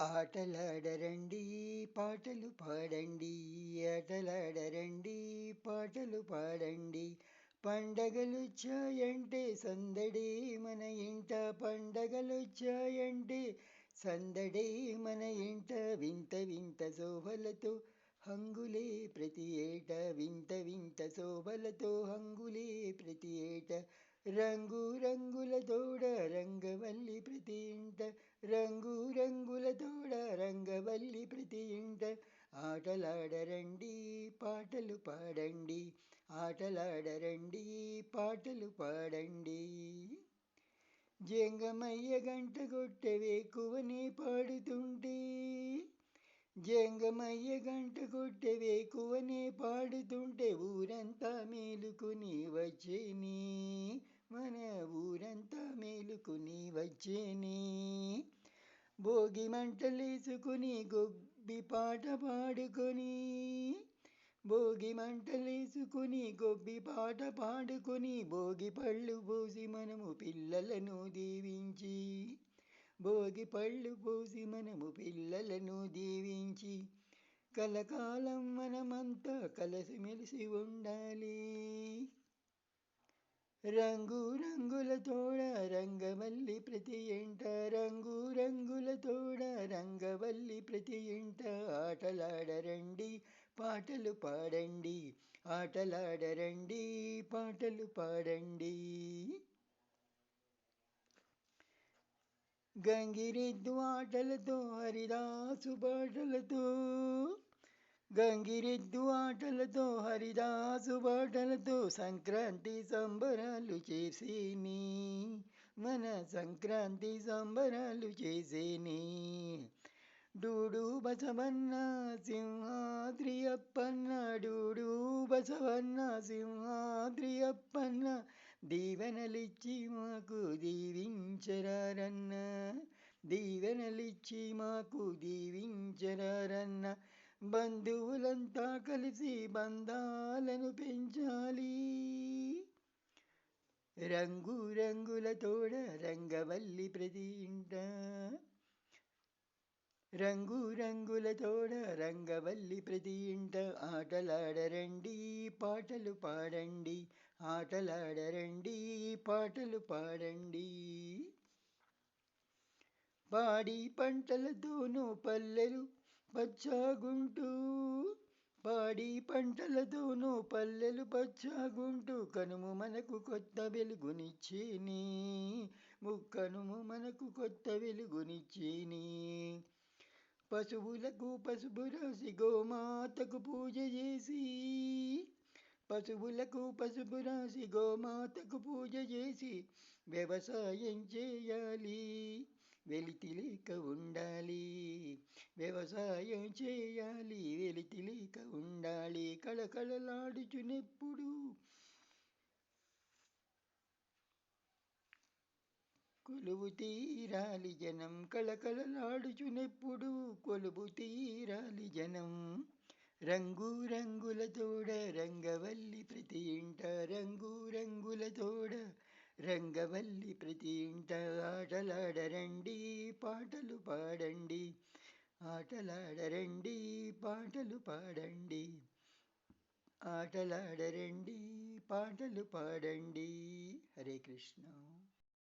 ఆటలాడరండి పాటలు పాడండి, ఆటలాడరండి పాటలు పాడండి. పండగలొచ్చాయంటే సందడే మన ఇంట, పండగలొచ్చాయంటే సందడే మన ఇంట. వింత వింత శోభలతో హంగులే ప్రతి ఏట, వింత వింత శోభలతో హంగులే ప్రతి ఏట. రంగు రంగుల తోడ రంగవల్లి ప్రతి ఇంట, రంగు రంగుల తోడ రంగవల్లి ప్రతి ఇంట. ఆటలాడరండి పాటలు పాడండి, ఆటలాడరండి పాటలు పాడండి. జంగమయ్య గంట కొట్టె వేకువనే పాడుతుంటే, జంగమయ్య గంట కొట్టె వేకువనే పాడుతుంటే ఊరంతా మేలుకుని వచ్చేని, మన ఊరంతా మేలుకుని వచ్చేని. భోగి మంటలేసుకుని గొబ్బి పాట పాడుకొని, భోగి మంటలేసుకుని గొబ్బి పాట పాడుకొని, భోగి పళ్ళు పోసి మనము పిల్లలను దీవించి, భోగి పళ్ళు పోసి మనము పిల్లలను దీవించి, కలకాలం మనమంతా కలిసిమెలిసి ఉండాలి. రంగు రంగుల తోడ రంగవల్లి ప్రతి ఇంట, రంగు రంగుల తోడ రంగవల్లి ప్రతి ఇంట. ఆటలాడరండి పాటలు పాడండి, ఆటలాడరండి పాటలు పాడండి. గంగిరెద్దు ఆటలతో హరిదాసు పాటలతో, గంగిరెద్దు ఆటలతో హరిదాసు పాటలతో సంక్రాంతి సంబరాలు చేసేని, మన సంక్రాంతి సంబరాలు చేసేని. డూడు బసవన్న సింహాద్రి అప్పన్న, డూడు బసవన్న సింహాద్రి అప్పన్న, దీవెనలిచ్చి మాకు దీవించరారన్న, దీవెనలిచ్చి మాకు దీవించరారన్న. బంధువులంతా కలిసి బంధాలను పెంచాలి. రంగు రంగుల తోడ రంగవల్లి ప్రతి ఇంట, రంగు రంగుల తోడ రంగవల్లి ప్రతి ఇంట. ఆటలాడరండి పాటలు పాడండి, ఆటలాడరండి పాటలు పాడండి. పాడి పంటలతోనూ పల్లెలు పచ్చాగుంటూ, పాడి పంటలతోనూ పల్లెలు పచ్చాగుంటూ, కనుము మనకు కొత్త వెలుగునిచ్చేని, ముక్కనుము మనకు కొత్త వెలుగునిచ్చేని. పశువులకు పసుపు రాసి గోమాతకు పూజ చేసి, పశువులకు పసుపు రాసి గోమాతకు పూజ చేసి, వ్యవసాయం చేయాలి వెలితి లేక ఉండాలి, వ్యవసాయం చేయాలి వెలితి లేక ఉండాలి. కళకళలాడుచునెప్పుడు కొలువు తీరాలి జనం, కళకళలాడుచునెప్పుడు కొలువు తీరాలి జనం. రంగు రంగుల తోడ రంగవల్లి ప్రతి ఇంట, రంగు రంగుల తోడ రంగవల్లి ప్రతి ఇంట. ఆటలాడరండి పాటలు పాడండి, ఆటలాడరండి పాటలు పాడండి, ఆటలాడరండి పాటలు పాడండి. హరే కృష్ణ.